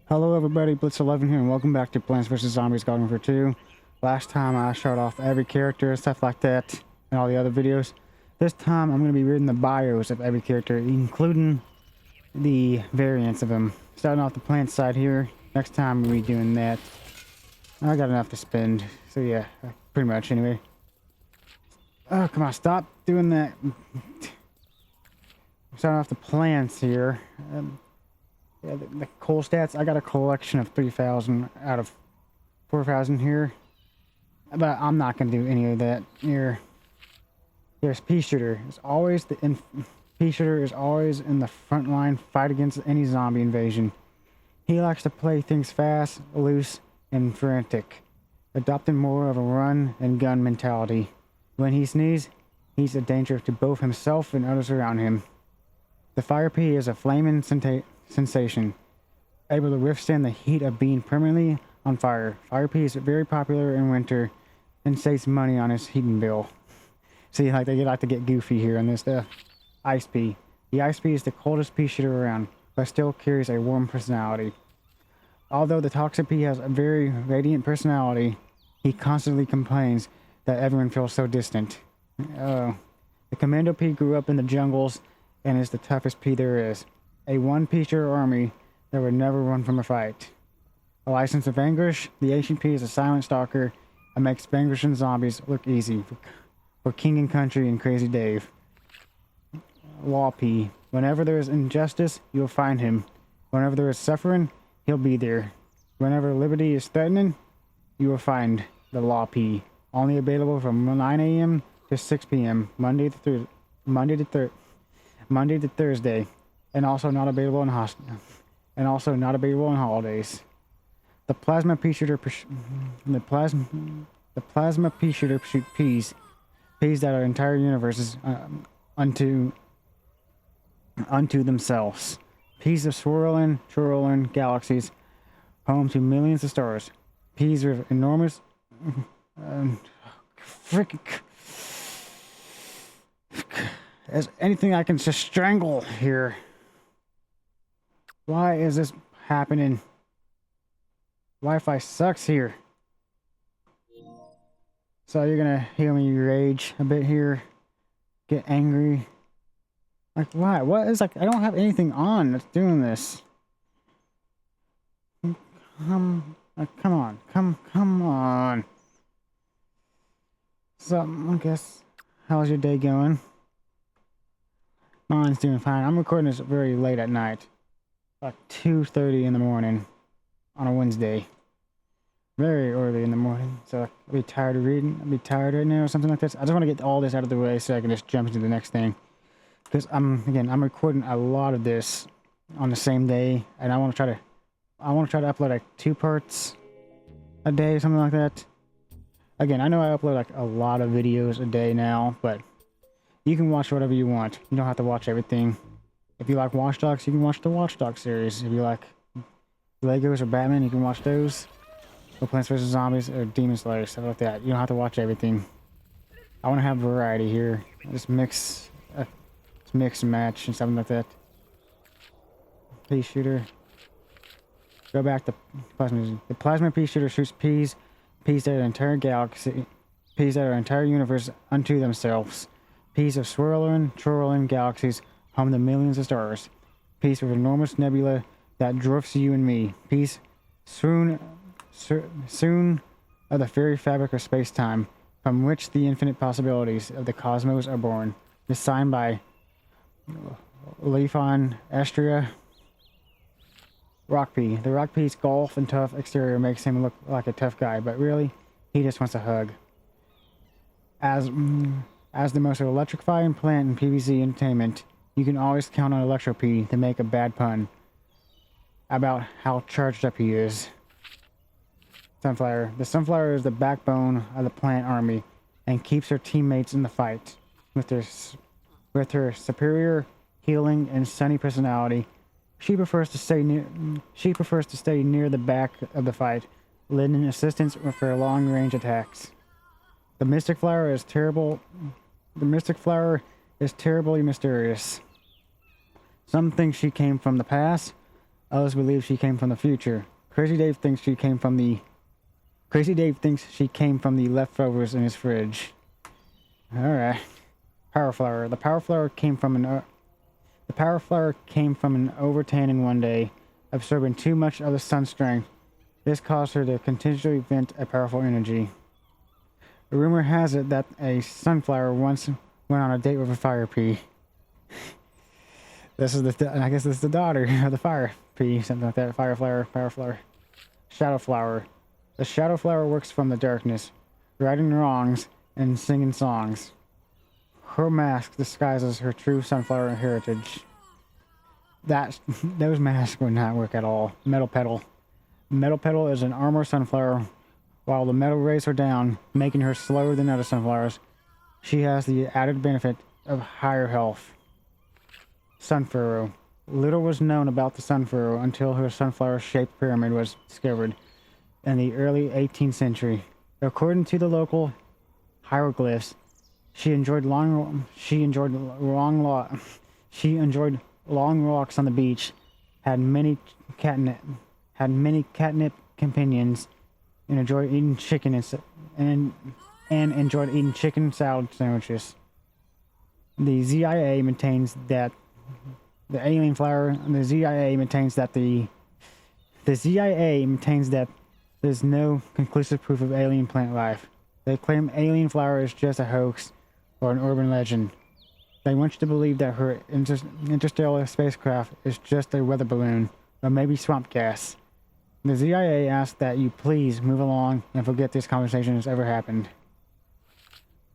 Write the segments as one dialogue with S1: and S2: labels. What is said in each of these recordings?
S1: Hello everybody, Blitz11 here, and welcome back to Plants vs. Zombies Garden Warfare 2. Last time I showed off every character and stuff like that, and all the other videos. This time I'm going to be reading the bios of every character, including the variants of them. Starting off the plant side here, next time we'll be doing that. I got enough to spend, so yeah, pretty much anyway. Oh, come on, stop doing that. Starting off the plants here. Yeah, the coal stats, I got a collection of 3,000 out of 4,000 here. But I'm not going to do any of that here. Here's Pea Shooter. Pea Shooter is always in the front line, fight against any zombie invasion. He likes to play things fast, loose, and frantic, adopting more of a run and gun mentality. When he sneezes, he's a danger to both himself and others around him. The Fire Pea is a flaming sensation, able to withstand the heat of being permanently on fire. Fire Pea is very popular in winter and saves money on his heating bill. See, like they like to get goofy here on this stuff. Ice Pea. The Ice Pea is the coldest pea shooter around, but still carries a warm personality. Although the Toxic Pea has a very radiant personality, he constantly complains that everyone feels so distant. The Commando Pea grew up in the jungles and is the toughest pea there is. A one-pea-shooter army that would never run from a fight. A License of Vanquish. The Ancient Pea is a silent stalker and makes vanquishing zombies look easy for King and Country and Crazy Dave. Law Pea. Whenever there is injustice, you'll find him. Whenever there is suffering, he'll be there. Whenever liberty is threatened, you will find the Law Pea. Only available from 9 a.m. to 6 p.m. Monday to Thursday, and also not available in holidays. The Plasma Pea Shooter shoot peas that are entire universes unto themselves. Peas of swirling galaxies, home to millions of stars. Peas with enormous There's anything I can just strangle here. Why is this happening? Wi-Fi sucks here. So you're gonna hear me rage a bit here. Get angry. Like why? What is like I don't have anything on that's doing this. Come on. Come on. So I guess how's your day going? Mine's doing fine. I'm recording this very late at night. Like 2:30 in the morning on a Wednesday. Very early in the morning. So I'll be tired of reading. I'll be tired right now or something like this. I just want to get all this out of the way so I can just jump into the next thing. Because I'm recording a lot of this on the same day, and I want to try to upload like 2 parts a day or something like that. Again, I know I upload like a lot of videos a day now, but you can watch whatever you want. You don't have to watch everything. If you like Watch Dogs, you can watch the Watch Dogs series. If you like Legos or Batman, you can watch those. Or Plants vs. Zombies or Demon Slayer, stuff like that. You don't have to watch everything. I want to have variety here. Just mix and match and something like that. Pea Shooter. Go back to Plasma. The Plasma Pea Shooter shoots peas that are entire galaxy, peas that are entire universe unto themselves. Peas of swirling galaxies, home to millions of stars. Peas with enormous nebula that dwarfs you and me. Peas soon of the very fabric of space-time, from which the infinite possibilities of the cosmos are born. Designed by Leafon Astria. Rock Pea. The Rock Pea's golf and tough exterior makes him look like a tough guy, but really, he just wants a hug. As the most electrifying plant in PvZ entertainment, you can always count on Electro Pea to make a bad pun about how charged up he is. Sunflower. The Sunflower is the backbone of the plant army and keeps her teammates in the fight. With her superior healing and sunny personality, she prefers to stay near the back of the fight, lending assistance with her long-range attacks. The Mystic Flower is terrible. The Mystic Flower is terribly mysterious. Some think she came from the past, Others believe she came from the future. Crazy Dave thinks she came from the leftovers in his fridge. Alright. Power flower. The power flower came from an overtanning one day, absorbing too much of the sun's strength. This caused her to continually vent a powerful energy. A rumor has it that a sunflower once went on a date with a fire pea. I guess this is the daughter of the fire pea, something like that. Fire flower, power flower. Shadow flower. The shadow flower works from the darkness, righting wrongs and singing songs. Her mask disguises her true sunflower heritage. Those masks would not work at all. Metal petal. Metal petal is an armor sunflower. While the metal rays her down, making her slower than other sunflowers, she has the added benefit of higher health. Sunfurrow. Little was known about the sunfurrow until her sunflower-shaped pyramid was discovered in the early 18th century. According to the local hieroglyphs, she enjoyed long walks on the beach, had many catnip companions, and enjoyed eating chicken enjoyed eating chicken salad sandwiches. The ZIA maintains that the alien flower. The ZIA maintains that there's no conclusive proof of alien plant life. They claim alien flower is just a hoax or an urban legend. They want you to believe that her interstellar spacecraft is just a weather balloon, or maybe swamp gas. The ZIA asks that you please move along and forget this conversation has ever happened.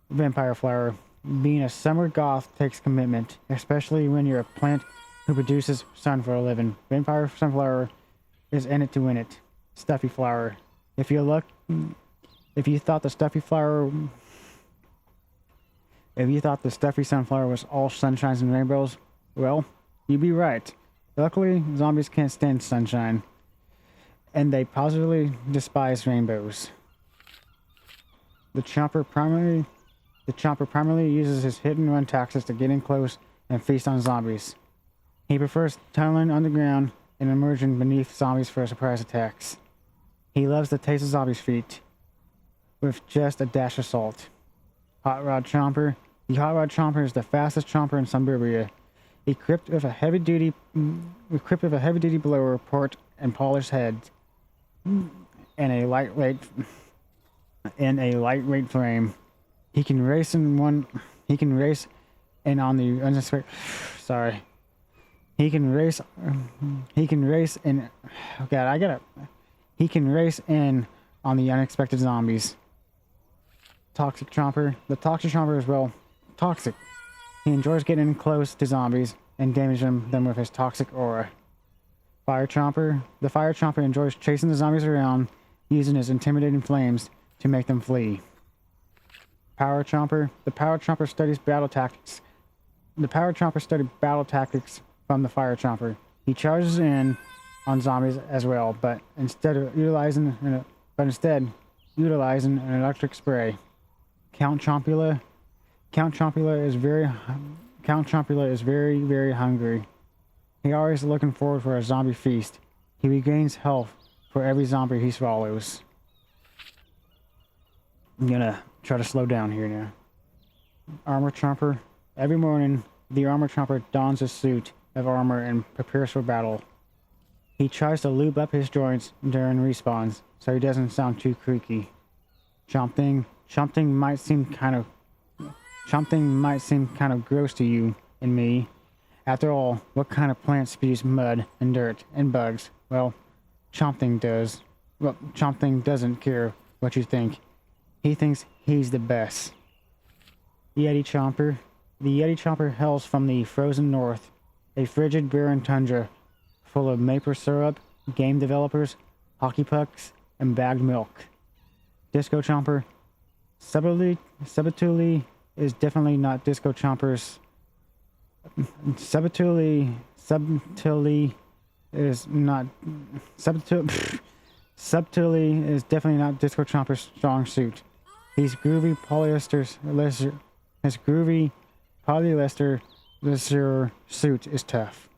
S1: Vampire flower. Being a summer goth takes commitment, especially when you're a plant who produces sun for a living. Vampire sunflower is in it to win it. Stuffy flower. If you thought the stuffy sunflower was all sunshines and rainbows, well, you'd be right. Luckily, zombies can't stand sunshine, and they positively despise rainbows. The chomper primarily uses his hit and run tactics to get in close and feast on zombies. He prefers tunneling underground and emerging beneath zombies for surprise attacks. He loves the taste of zombies' feet, with just a dash of salt. Hot Rod Chomper. The Hot Rod Chomper is the fastest chomper in Suburbia. Equipped with a heavy-duty blower port and polished head, and a lightweight frame. He can race in on the unexpected. Sorry. He can race in. Oh God, He can race in on the unexpected zombies. Toxic Chomper. The Toxic Chomper is, well, toxic. He enjoys getting in close to zombies and damaging them with his toxic aura. Fire Chomper. The Fire Chomper enjoys chasing the zombies around, using his intimidating flames to make them flee. Power Chomper. The Power Chomper studies battle tactics. The Power Chomper studied battle tactics from the Fire Chomper. He charges in on zombies as well, but instead utilizing an electric spray. Count Chompula is very, very hungry. He always looking forward for a zombie feast. He regains health for every zombie he swallows. I'm gonna try to slow down here now. Armor Chomper. Every morning, the Armor Chomper dons his suit of armor and prepares for battle. He tries to lube up his joints during respawns, so he doesn't sound too creaky. Chomping might seem kind of gross to you and me. After all, what kind of plant spews mud and dirt and bugs? Well, Chomping does. Well, Chomping doesn't care what you think. He thinks he's the best. Yeti Chomper. The Yeti Chomper hails from the frozen north, a frigid, barren tundra full of maple syrup, game developers, hockey pucks, and bagged milk. Disco Chomper. Subtly is definitely not Disco Chomper's. Subtly is definitely not Disco Chomper's strong suit. His groovy polyester suit is tough.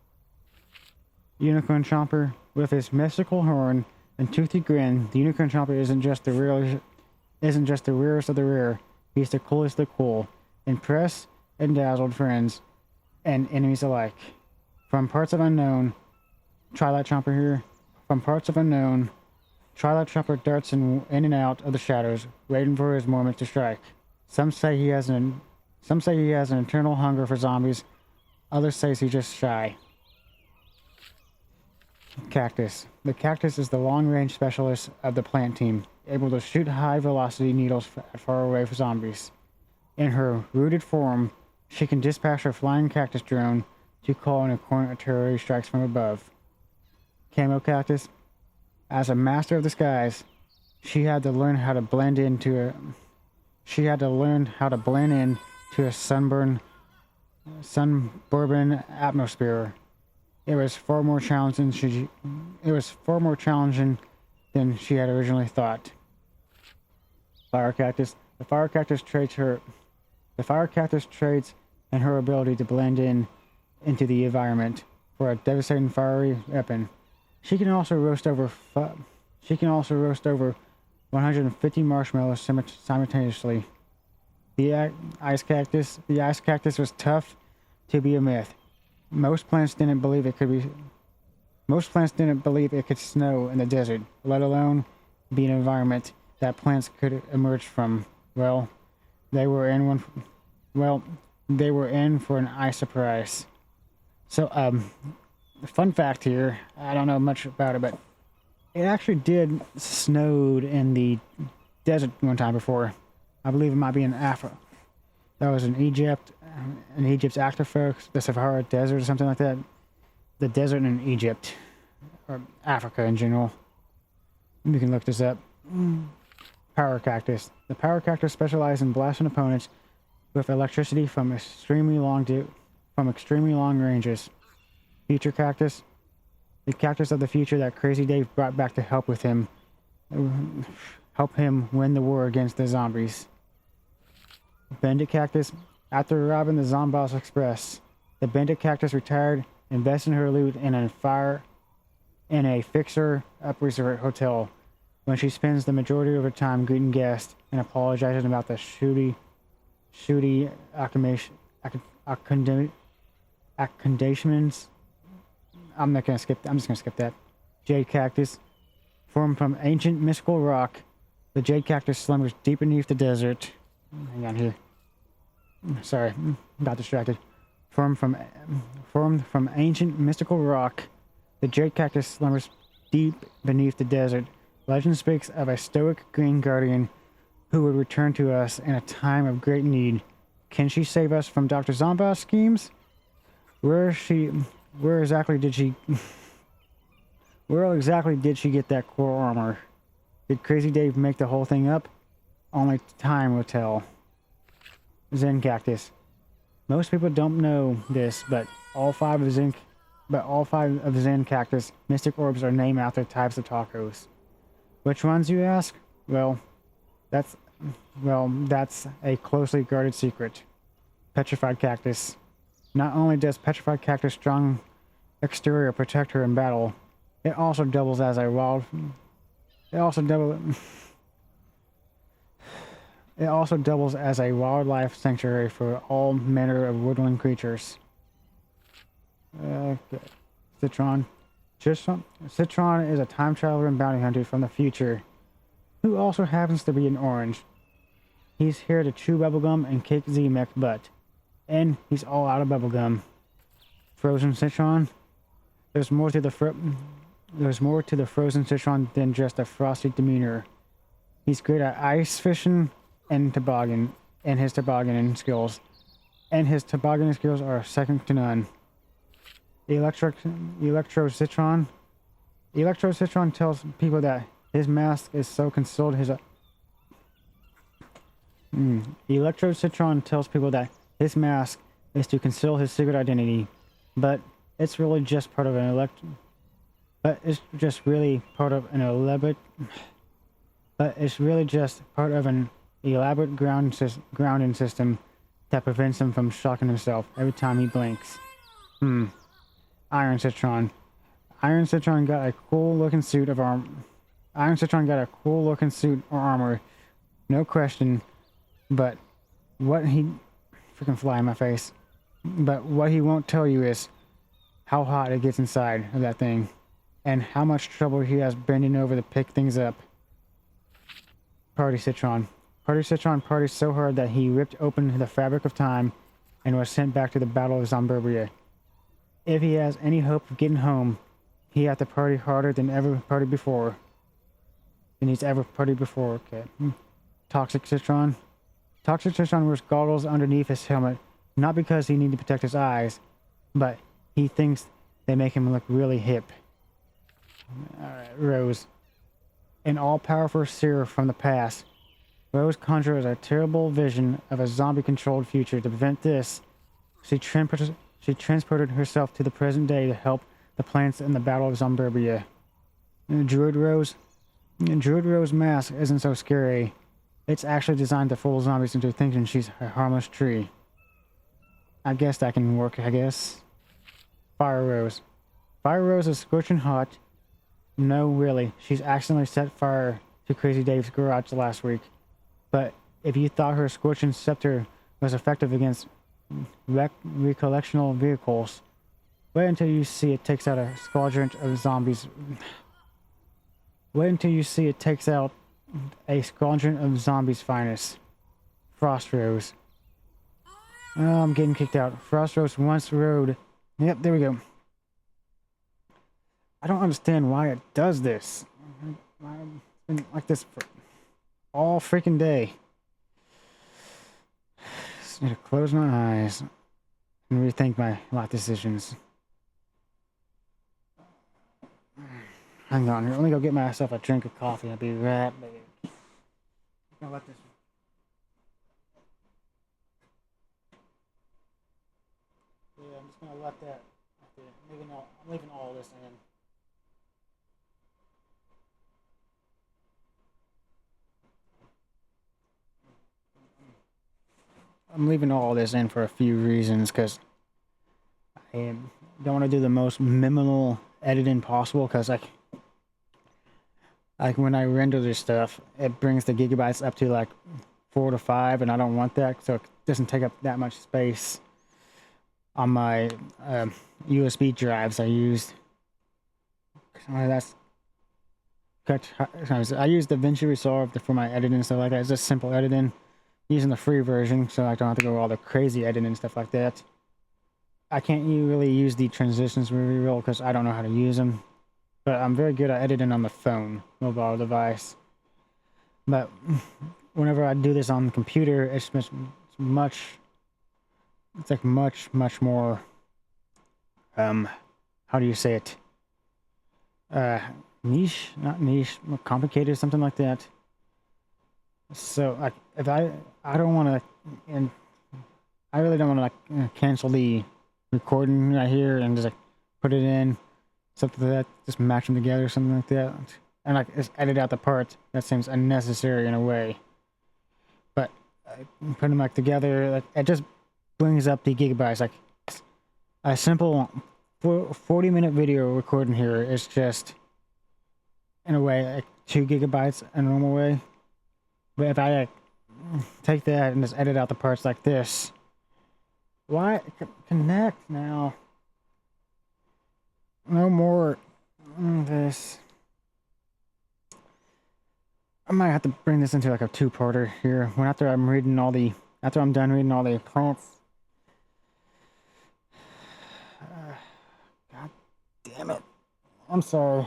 S1: Unicorn Chomper. With his mystical horn and toothy grin, the Unicorn Chomper isn't just the rarest of the rare. He's the coolest of the cool. Impress and dazzled friends and enemies alike. From parts of unknown, Twilight Chomper here. From parts of unknown, Twilight Chomper darts in and out of the shadows, waiting for his moment to strike. Some say he has an eternal hunger for zombies. Others say he's just shy. Cactus. The cactus is the long-range specialist of the plant team, able to shoot high-velocity needles far away from zombies. In her rooted form, she can dispatch her flying cactus drone to call in a corner artillery strikes from above. Camo Cactus. As a master of the skies, she had to learn how to blend into a sunburn atmosphere. It was far more challenging than she had originally thought. Fire Cactus. The Fire Cactus trades in her ability to blend into the environment for a devastating fiery weapon. She can also roast over 150 marshmallows simultaneously. The Ice Cactus was tough to be a myth. Most plants didn't believe it could snow in the desert, let alone be an environment that plants could emerge from. Well, they were in for an ice surprise. So, fun fact here, I don't know much about it, but it actually did snowed in the desert one time before. I believe it might be in Africa. That was in Egypt's Africa, the Sahara Desert or something like that. The desert in Egypt, or Africa in general. You can look this up. Power Cactus. The Power Cactus specializes in blasting opponents with electricity from extremely long ranges. Future Cactus. The cactus of the future that Crazy Dave brought back to help him win the war against the zombies. Bandit Cactus. After robbing the Zomboss Express, the Bandit Cactus retired, investing her loot in a fixer-up resort hotel. When she spends the majority of her time greeting guests and apologizing about the shooty accommodations. I'm just gonna skip that. Jade Cactus. Formed from ancient mystical rock, the Jade Cactus slumbers deep beneath the desert. Hang on here. Sorry, got distracted. Formed from ancient mystical rock, the Jade Cactus slumbers deep beneath the desert. Legend speaks of a stoic green guardian who would return to us in a time of great need. Can she save us from Dr. Zombo's schemes? Where exactly did she get that core armor? Did Crazy Dave make the whole thing up? Only time will tell. Zen Cactus. Most people don't know this, but all five of Zen Cactus mystic orbs are named after types of tacos. Which ones, you ask? Well, that's a closely guarded secret. Petrified Cactus. Not only does Petrified Cactus' strong exterior protect her in battle, it also doubles as a wildlife sanctuary for all manner of woodland creatures. Okay. Citron. Citron is a time traveler and bounty hunter from the future, who also happens to be an orange. He's here to chew bubblegum and kick Z-Mech butt. And he's all out of bubblegum. Frozen Citron. There's more to the frozen Citron than just a frosty demeanor. He's great at ice fishing and his tobogganing skills. And his tobogganing skills are second to none. Electro Citron. Electro Citron tells people that his mask is so concealed Electro Citron tells people that his mask is to conceal his secret identity, but it's really just part of an elaborate grounding system that prevents him from shocking himself every time he blinks. Iron Citron. Iron Citron got a cool looking suit of arm. Iron Citron got a cool looking suit or armor, no question. But what he freaking fly in my face. But what he won't tell you is how hot it gets inside of that thing, and how much trouble he has bending over to pick things up. Party Citron. Party Citron partied so hard that he ripped open the fabric of time and was sent back to the Battle of Zomburbia. If he has any hope of getting home, he has to party harder than ever partied before. Than he's ever partied before. Okay. Toxic Citron. Toxic Citron wears goggles underneath his helmet, not because he needs to protect his eyes, but he thinks they make him look really hip. Alright, Rose. An all-powerful seer from the past, Rose conjures a terrible vision of a zombie-controlled future. To prevent this, she transported herself to the present day to help the plants in the Battle of Zomburbia. Druid Rose? Druid Rose mask isn't so scary. It's actually designed to fool zombies into thinking she's a harmless tree. I guess that can work, I guess. Fire Rose. Fire Rose is scorching hot. No, really. She's accidentally set fire to Crazy Dave's garage last week. But if you thought her scorching scepter was effective against recollectional vehicles, wait until you see it takes out a squadron of zombies. Wait until you see it takes out a squadron of zombies' finest. Frost Rose. Oh, I'm getting kicked out. Frost Rose once rode. Yep, there we go. I don't understand why it does this. I've been like this for all freaking day. Just need to close my eyes and rethink my life decisions. Hang on here. Let me go get myself a drink of coffee. I'll be right back. I'm gonna let this. Yeah, I'm just gonna let that. I'm leaving all this in. I'm leaving all this in for a few reasons, because I don't want to do the most minimal editing possible, because like when I render this stuff, it brings the gigabytes up to like 4 to 5, and I don't want that, so it doesn't take up that much space on my USB drives I used. That's cut. I use DaVinci Resolve for my editing and stuff like that. It's just simple editing, using the free version, so I don't have to go all the crazy editing and stuff like that. I can't really use the transitions very well because I don't know how to use them, but I'm very good at editing on the phone, mobile device. But whenever I do this on the computer, it's much more, how do you say it? Niche, not niche, more complicated, something like that. So like, if I don't want to, and I really don't want to like cancel the recording right here and just like put it in, something like that, just match them together, something like that, and like just edit out the parts. That seems unnecessary in a way. But put them like together, like, it just brings up the gigabytes. Like a simple 40-minute video recording here is just, in a way, like 2 gigabytes a normal way. But if I take that and just edit out the parts like this, why connect now? No more this. I might have to bring this into like a 2-parter here. When after I'm done reading all the plants. God damn it! I'm sorry.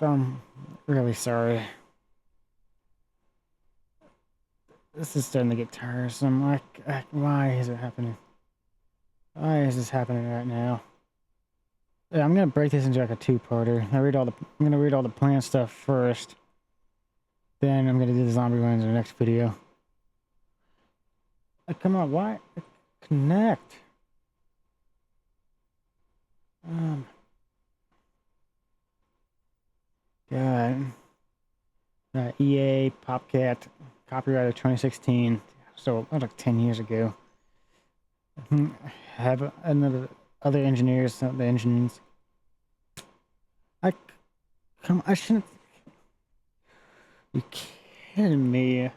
S1: I'm really sorry. This is starting to get tiresome. Like, why is it happening? Why is this happening right now? Yeah, I'm gonna break this into like a 2-parter. I'm gonna read all the plant stuff first. Then I'm gonna do the zombie ones in the next video. Come on, why? Connect. God. EA Popcat, copyright of 2016. So that was like 10 years ago. Have another other engineers, the engines. I come. I shouldn't. You kidding me?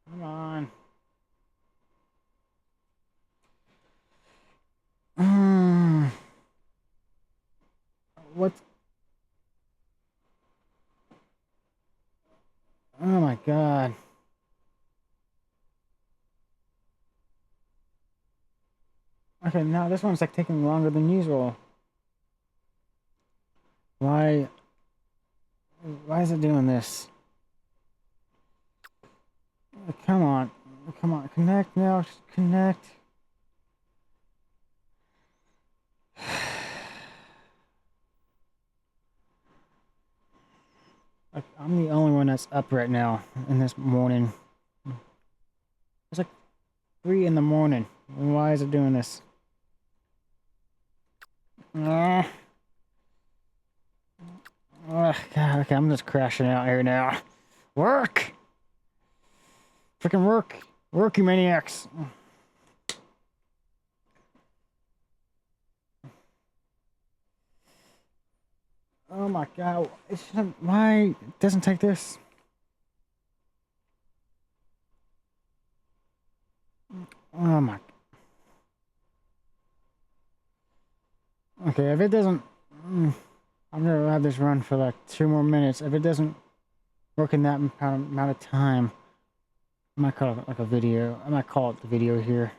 S1: Come on. What? Oh my god. Okay, now this one's like taking longer than usual. Why? Why is it doing this? Come on. Come on. Connect now. Just connect. Like, I'm the only one that's up right now in this morning. It's like 3 in the morning. Why is it doing this? God, okay, I'm just crashing out here now. Work! Freaking work! Work, you maniacs! Oh my god, it shouldn't. Why it doesn't take this? Oh my. Okay, if it doesn't. I'm gonna have this run for like 2 more minutes. If it doesn't work in that amount of time, I might call it like a video. I might call it the video here.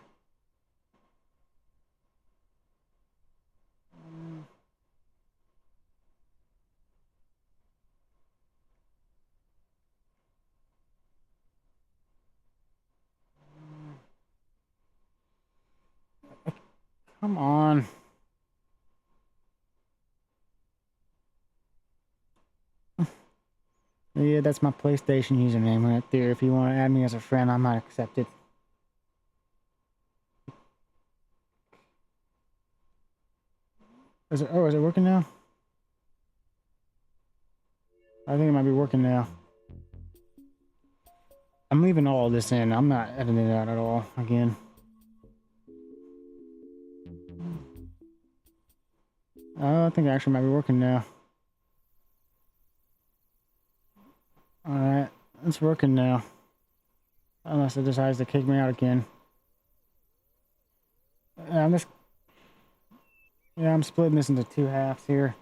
S1: Come on. Yeah, that's my PlayStation username right there. If you want to add me as a friend, I might accept it. Is it? Oh, is it working now? I think it might be working now. I'm leaving all of this in. I'm not editing it out at all again. I think it actually might be working now. Alright, it's working now. Unless it decides to kick me out again. Yeah, I'm splitting this into 2 halves here.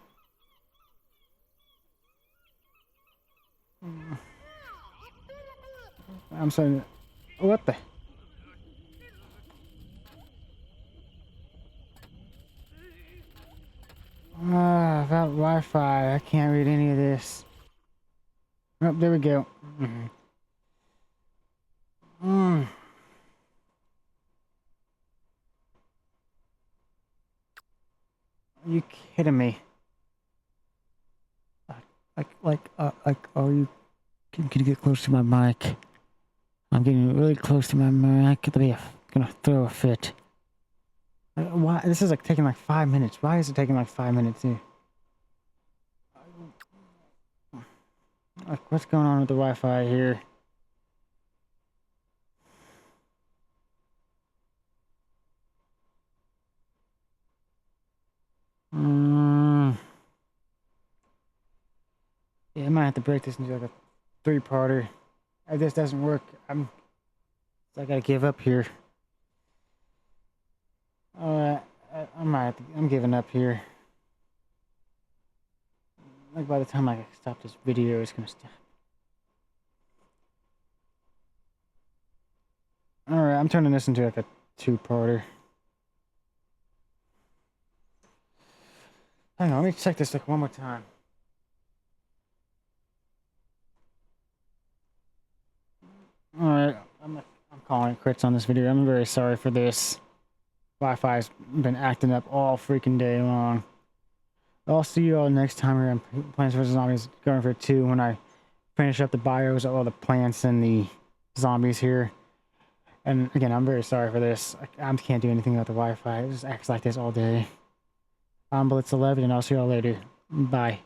S1: I'm saying, what the? About Wi-Fi, I can't read any of this. Oh, there we go. Are you kidding me? Are you? Can you get close to my mic? I'm getting really close to my mic. I'm gonna throw a fit. Why? This is like taking like 5 minutes. Why is it taking like 5 minutes here? Like, what's going on with the Wi-Fi here? Yeah, I might have to break this into like a 3-parter. If this doesn't work, I gotta give up here. I'm giving up here. Like by the time I stop this video, it's gonna stop. Alright, I'm turning this into like a 2-parter. Hang on, let me check this like one more time. Alright, I'm calling it quits on this video. I'm very sorry for this. Wi-Fi's been acting up all freaking day long. I'll see you all next time here on Plants vs. Zombies Going for 2 when I finish up the bios of all the plants and the zombies here. And again, I'm very sorry for this. I can't do anything about the Wi-Fi. It just acts like this all day. I'm Blitz11 and I'll see you all later. Bye.